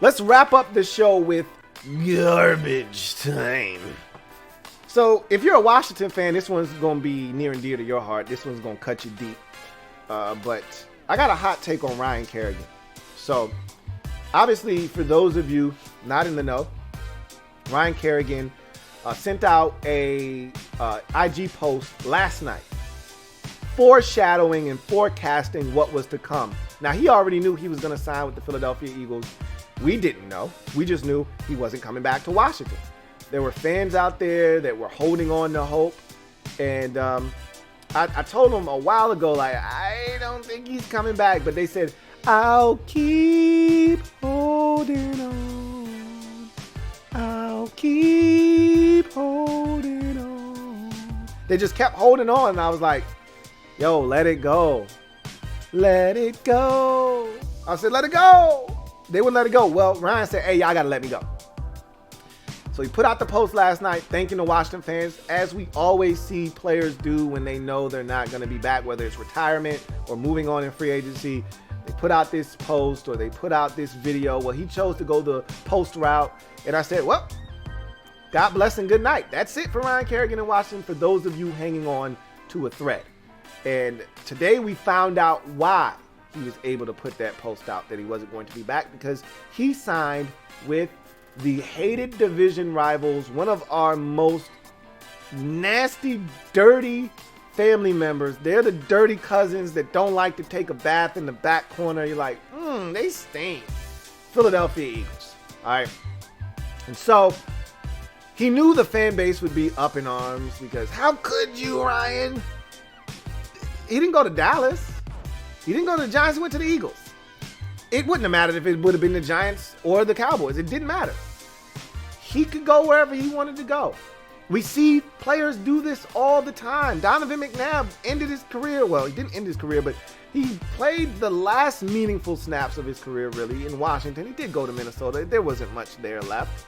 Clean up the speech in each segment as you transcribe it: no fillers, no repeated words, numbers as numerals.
Let's wrap up the show with garbage time. So if you're a Washington fan, this one's going to be near and dear to your heart. This one's going to cut you deep. But I got a hot take on Ryan Kerrigan. So obviously, for those of you not in the know, Ryan Kerrigan sent out a IG post last night foreshadowing and forecasting what was to come. Now, he already knew he was going to sign with the Philadelphia Eagles. We didn't know. We just knew he wasn't coming back to Washington. There were fans out there that were holding on to hope. And I told them a while ago, like, I don't think he's coming back. But they said, I'll keep holding on. I'll keep holding on. They just kept holding on. And I was like, yo, let it go. Let it go. I said, let it go. They wouldn't let it go. Well, Ryan said, hey, y'all got to let me go. So he put out the post last night thanking the Washington fans, as we always see players do when they know they're not going to be back, whether it's retirement or moving on in free agency. They put out this post or they put out this video. Well, he chose to go the post route. And I said, well, God bless and good night. That's it for Ryan Kerrigan in Washington, for those of you hanging on to a thread. And today we found out why he was able to put that post out that he wasn't going to be back, because he signed with the hated division rivals, one of our most nasty, dirty family members. They're the dirty cousins that don't like to take a bath in the back corner. You're like, they stink. Philadelphia Eagles. All right. And so he knew the fan base would be up in arms, because how could you, Ryan? He didn't go to Dallas. He didn't go to the Giants. He went to the Eagles. It wouldn't have mattered if it would have been the Giants or the Cowboys. It didn't matter. He could go wherever he wanted to go. We see players do this all the time. Donovan McNabb ended his career. Well, he didn't end his career, but he played the last meaningful snaps of his career, really, in Washington. He did go to Minnesota. There wasn't much there left.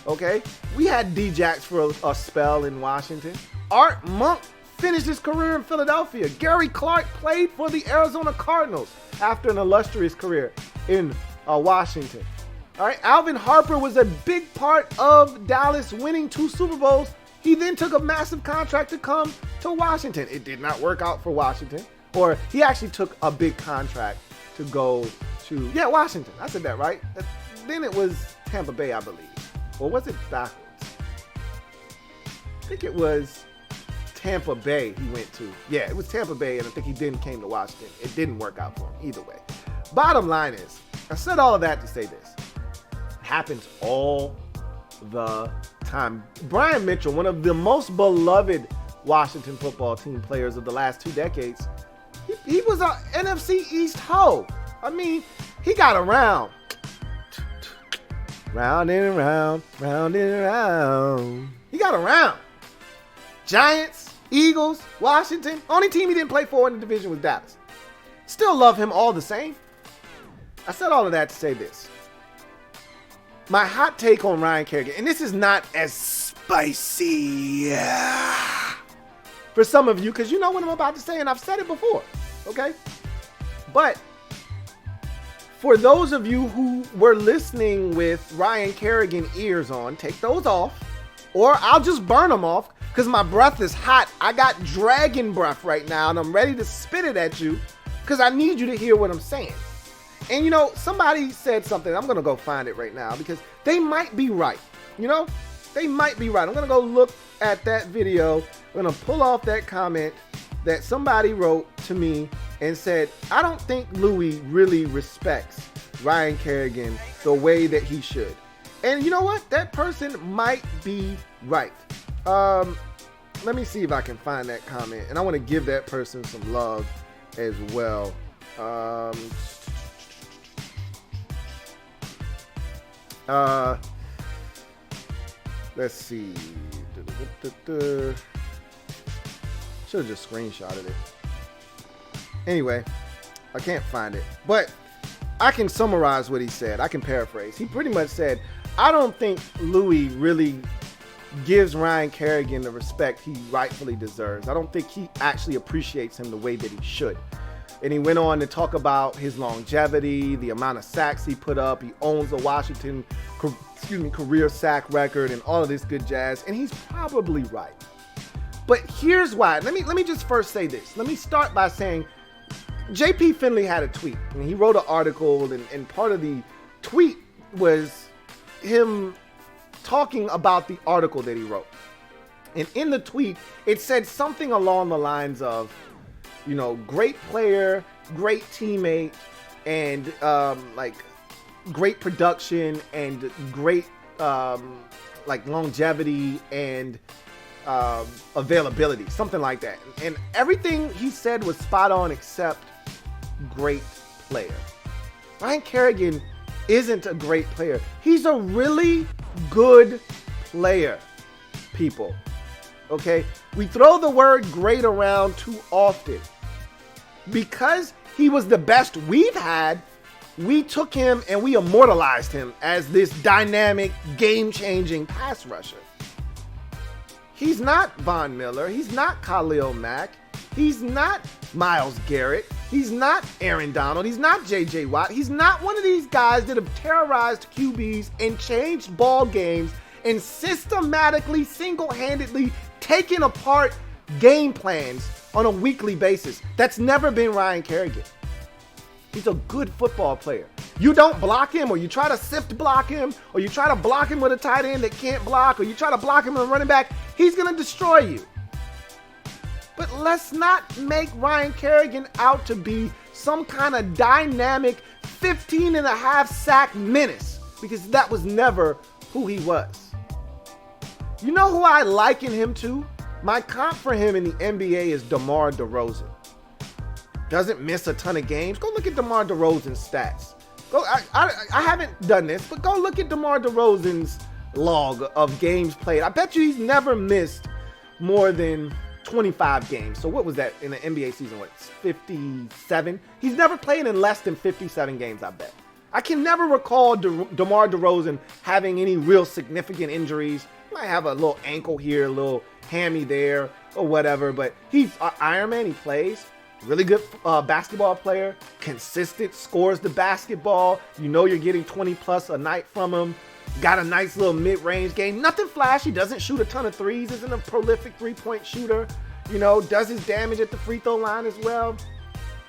Okay? We had D-Jax for a spell in Washington. Art Monk finished his career in Philadelphia. Gary Clark played for the Arizona Cardinals after an illustrious career in Washington. All right, Alvin Harper was a big part of Dallas winning 2 Super Bowls. He then took a massive contract to come to Washington. It did not work out for Washington. Or he actually took a big contract to go to, Washington. I said that right. Then it was Tampa Bay, I believe. Or was it backwards? I think it was Tampa Bay he went to. Yeah, it was Tampa Bay, and I think he then came to Washington. It didn't work out for him either way. Bottom line is, I said all of that to say this. It happens all the time. Brian Mitchell, one of the most beloved Washington football team players of the last 2 decades, he was an NFC East hoe. I mean, he got around. Round and around, round and around. He got around. Giants, Eagles, Washington. Only team he didn't play for in the division was Dallas. Still love him all the same. I said all of that to say this. My hot take on Ryan Kerrigan, and this is not as spicy for some of you, because you know what I'm about to say, and I've said it before, okay? But for those of you who were listening with Ryan Kerrigan ears on, take those off, or I'll just burn them off, because my breath is hot. I got dragon breath right now, and I'm ready to spit it at you, because I need you to hear what I'm saying. And, you know, somebody said something. I'm going to go find it right now, because they might be right. You know, they might be right. I'm going to go look at that video. I'm going to pull off that comment that somebody wrote to me and said, I don't think Louie really respects Ryan Kerrigan the way that he should. And you know what? That person might be right. Let me see if I can find that comment. And I want to give that person some love as well. Let's see. Should have just screenshotted it. Anyway, I can't find it, but I can summarize what he said. I can paraphrase. He pretty much said, I don't think Louie really gives Ryan Kerrigan the respect he rightfully deserves. I don't think he actually appreciates him the way that he should. And he went on to talk about his longevity, the amount of sacks he put up. He owns the Washington career sack record and all of this good jazz. And he's probably right. But here's why. Let me just first say this. Let me start by saying JP Finley had a tweet. And he wrote an article, and part of the tweet was him talking about the article that he wrote. And in the tweet, it said something along the lines of, you know, great player, great teammate, and like great production and great like longevity and availability, something like that. And everything he said was spot on except great player. Ryan Kerrigan isn't a great player. He's a really good player, people. Okay? We throw the word great around too often. Because he was the best we've had, we took him and we immortalized him as this dynamic, game-changing pass rusher. He's not Von Miller. He's not Khalil Mack. He's not Myles Garrett. He's not Aaron Donald. He's not J.J. Watt. He's not one of these guys that have terrorized QBs and changed ball games and systematically, single-handedly taken apart game plans on a weekly basis. That's never been Ryan Kerrigan. He's a good football player. You don't block him, or you try to sift block him, or you try to block him with a tight end that can't block, or you try to block him with a running back, he's going to destroy you. But let's not make Ryan Kerrigan out to be some kind of dynamic 15 and a half sack menace, because that was never who he was. You know who I liken him to? My comp for him in the NBA is DeMar DeRozan. Doesn't miss a ton of games. Go look at DeMar DeRozan's stats. I haven't done this, but go look at DeMar DeRozan's log of games played. I bet you he's never missed more than 25 games. So what was that in the NBA season? What, 57? He's never played in less than 57 games, I bet. I can never recall DeMar DeRozan having any real significant injuries. He might have a little ankle here, a little hammy there, or whatever, but he's an Iron Man. He plays. Really good basketball player. Consistent, scores the basketball. You know you're getting 20 plus a night from him. Got a nice little mid-range game. Nothing flashy. Doesn't shoot a ton of threes. Isn't a prolific three-point shooter. You know, does his damage at the free throw line as well.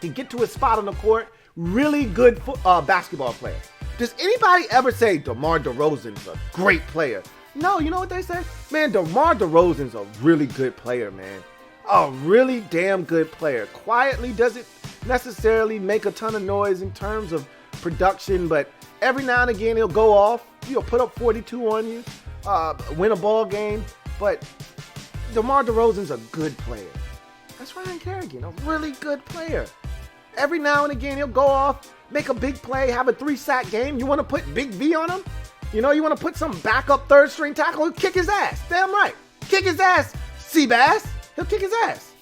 He get to his spot on the court. Really good basketball player. Does anybody ever say DeMar DeRozan's a great player? No, you know what they say? Man, DeMar DeRozan's a really good player, man. A really damn good player. Quietly doesn't necessarily make a ton of noise in terms of production, but every now and again he'll go off. He'll put up 42 on you, win a ball game. But DeMar DeRozan's a good player. That's Ryan Kerrigan, a really good player. Every now and again he'll go off, make a big play, have a 3-sack game. You want to put Big V on him? You know, you want to put some backup third-string tackle? He'll kick his ass. Damn right. Kick his ass, Seabass. He'll kick his ass.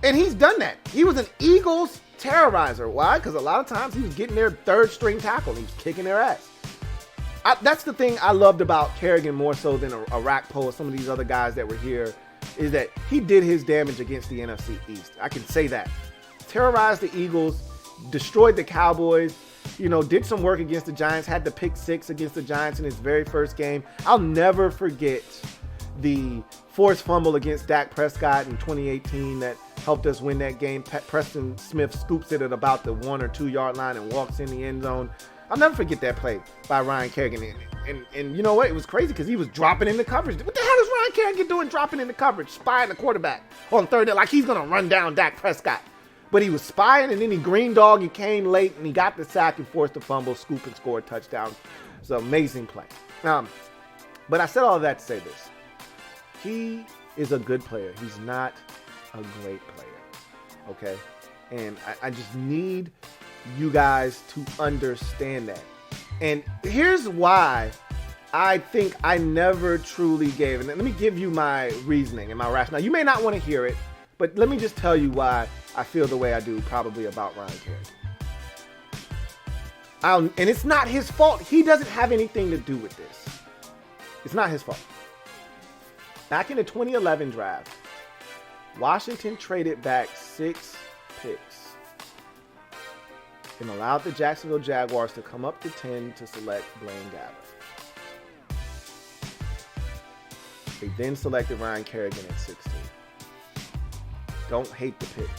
And he's done that. He was an Eagles terrorizer. Why? Because a lot of times he was getting their third-string tackle and he was kicking their ass. That's the thing I loved about Kerrigan more so than a Rakpo or some of these other guys that were here, is that he did his damage against the NFC East. I can say that. Terrorized the Eagles, destroyed the Cowboys, you know, did some work against the Giants, had the pick 6 against the Giants in his very first game. I'll never forget the forced fumble against Dak Prescott in 2018 that helped us win that game. Preston Smith scoops it at about the 1 or 2 yard line and walks in the end zone. I'll never forget that play by Ryan Kerrigan. And you know what? It was crazy because he was dropping into coverage. What the hell is Ryan Kerrigan doing dropping into coverage? Spying the quarterback on third down like he's going to run down Dak Prescott. But he was spying, and then he green dog. He came late, and he got the sack and forced the fumble, scoop, and score a touchdown. It's an amazing play. But I said all of that to say this. He is a good player. He's not a great player, okay? And I just need you guys to understand that. And here's why I think I never truly gave. And let me give you my reasoning and my rationale. You may not want to hear it, but let me just tell you why I feel the way I do probably about Ryan Kerrigan. And it's not his fault. He doesn't have anything to do with this. It's not his fault. Back in the 2011 draft, Washington traded back 6 picks and allowed the Jacksonville Jaguars to come up to 10 to select Blaine Gabbert. They then selected Ryan Kerrigan at 16. Don't hate the pick.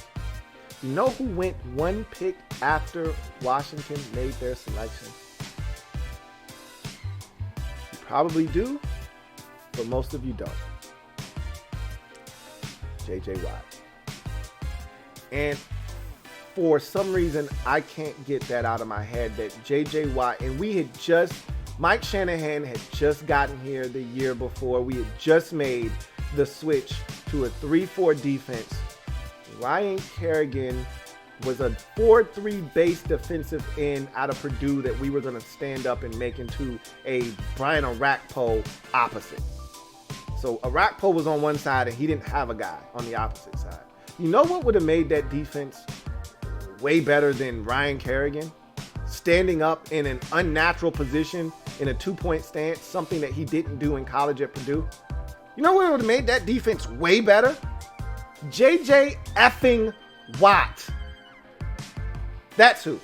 You know who went 1 pick after Washington made their selection? You probably do, but most of you don't. J.J. Watt. And for some reason, I can't get that out of my head that J.J. Watt, and Mike Shanahan had just gotten here the year before. We had just made the switch to a 3-4 defense. Ryan Kerrigan was a 4-3 base defensive end out of Purdue that we were going to stand up and make into a Brian Orakpo opposite. So Orakpo was on one side and he didn't have a guy on the opposite side. You know what would have made that defense way better than Ryan Kerrigan? Standing up in an unnatural position in a 2-point stance, something that he didn't do in college at Purdue. You know what would have made that defense way better? J.J. effing Watt. That's who.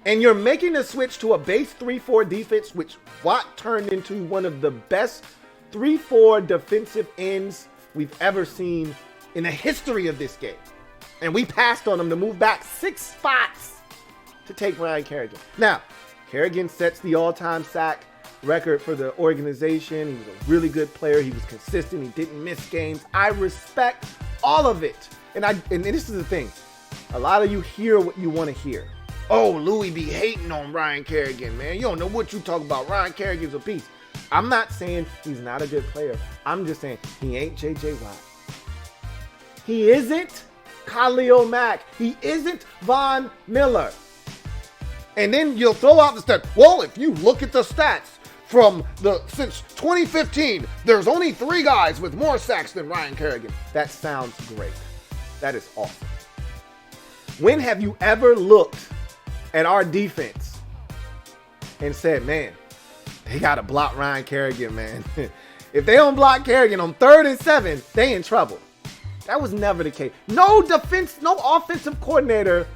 And you're making a switch to a base 3-4 defense, which Watt turned into one of the best 3-4 defensive ends we've ever seen in the history of this game. And we passed on him to move back 6 spots to take Ryan Kerrigan. Now, Kerrigan sets the all-time sack record for the organization. He was a really good player. He was consistent. He didn't miss games. I respect all of it. And this is the thing. A lot of you hear what you want to hear. Oh, Louie be hating on Ryan Kerrigan, man. You don't know what you talk about. Ryan Kerrigan's a beast. I'm not saying he's not a good player. I'm just saying he ain't J.J. Watt. He isn't Khalil Mack. He isn't Von Miller. And then you'll throw out the stat. Well, if you look at the stats since 2015, there's only 3 guys with more sacks than Ryan Kerrigan. That sounds great. That is awesome. When have you ever looked at our defense and said, man, they got to block Ryan Kerrigan, man. If they don't block Kerrigan on 3rd and 7, they in trouble. That was never the case. No offensive coordinator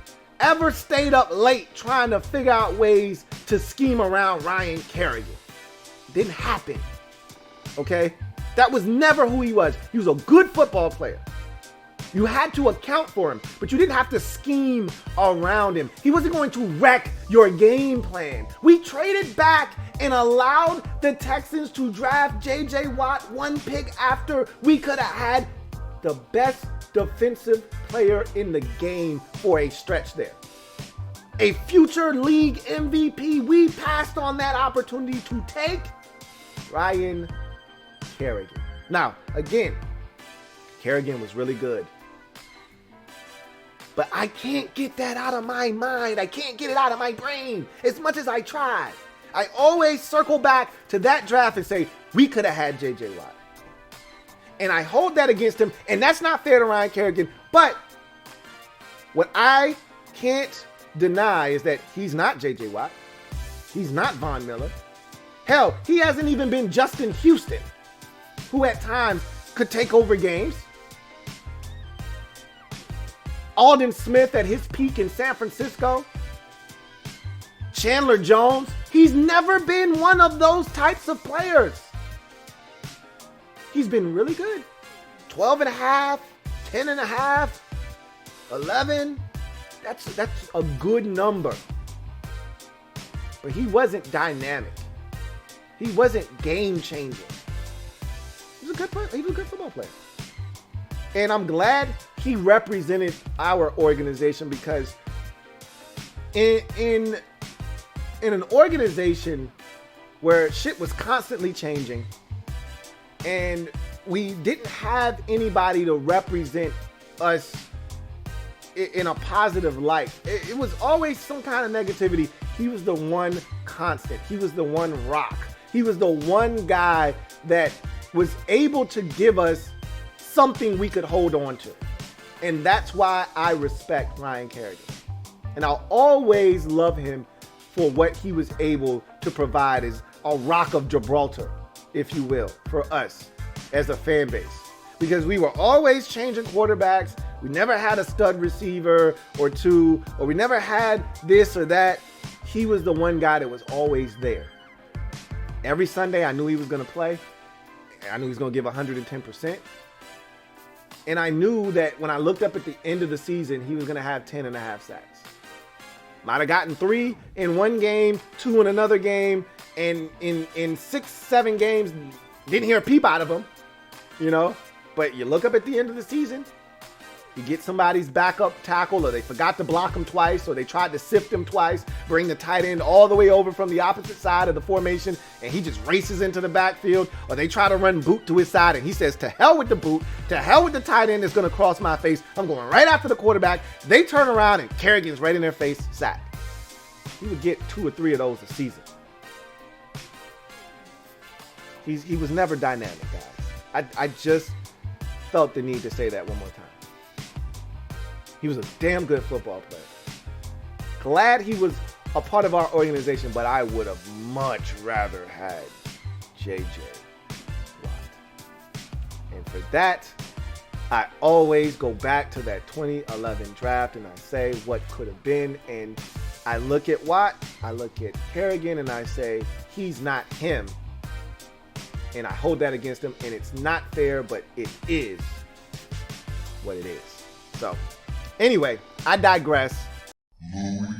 ever stayed up late trying to figure out ways to scheme around Ryan Kerrigan. Didn't happen. Okay? That was never who he was. He was a good football player. You had to account for him, but you didn't have to scheme around him. He wasn't going to wreck your game plan. We traded back and allowed the Texans to draft J.J. Watt 1 pick after we could have had the best defensive player in the game for a stretch there. A future league MVP. We passed on that opportunity to take Ryan Kerrigan. Now, again, Kerrigan was really good. But I can't get that out of my mind. I can't get it out of my brain as much as I try. I always circle back to that draft and say, we could have had J.J. Watt. And I hold that against him. And that's not fair to Ryan Kerrigan. But what I can't deny is that he's not J.J. Watt. He's not Von Miller. Hell, he hasn't even been Justin Houston, who at times could take over games. Aldon Smith at his peak in San Francisco. Chandler Jones. He's never been one of those types of players. He's been really good. 12 and a half, 10 and a half, 11. That's a good number. But he wasn't dynamic. He wasn't game changing. He was a good player. He was a good football player. And I'm glad he represented our organization, because in an organization where shit was constantly changing and we didn't have anybody to represent us in a positive light, it was always some kind of negativity. He was the one constant. He was the one rock. He was the one guy that was able to give us something we could hold on to. And that's why I respect Ryan Kerrigan. And I'll always love him for what he was able to provide as a rock of Gibraltar if you will, for us as a fan base. Because we were always changing quarterbacks. We never had a stud receiver or two, or we never had this or that. He was the one guy that was always there. Every Sunday, I knew he was going to play. I knew he was going to give 110%. And I knew that when I looked up at the end of the season, he was going to have 10.5 sacks. Might have gotten 3 in one game, 2 in another game, and in 6, 7 games, didn't hear a peep out of him, you know. But you look up at the end of the season, you get somebody's backup tackle, or they forgot to block him twice, or they tried to sift him twice, bring the tight end all the way over from the opposite side of the formation, and he just races into the backfield, or they try to run boot to his side, and he says, to hell with the boot, to hell with the tight end that's going to cross my face. I'm going right after the quarterback. They turn around, and Kerrigan's right in their face, sack. He would get 2 or 3 of those a season. He was never dynamic, guys. I just felt the need to say that one more time. He was a damn good football player. Glad he was a part of our organization, but I would have much rather had J.J. Watt. And for that, I always go back to that 2011 draft and I say what could have been. And I look at Watt, I look at Kerrigan, and I say, he's not him. And I hold that against him, and it's not fair, but it is what it is. So, anyway, I digress. Louie.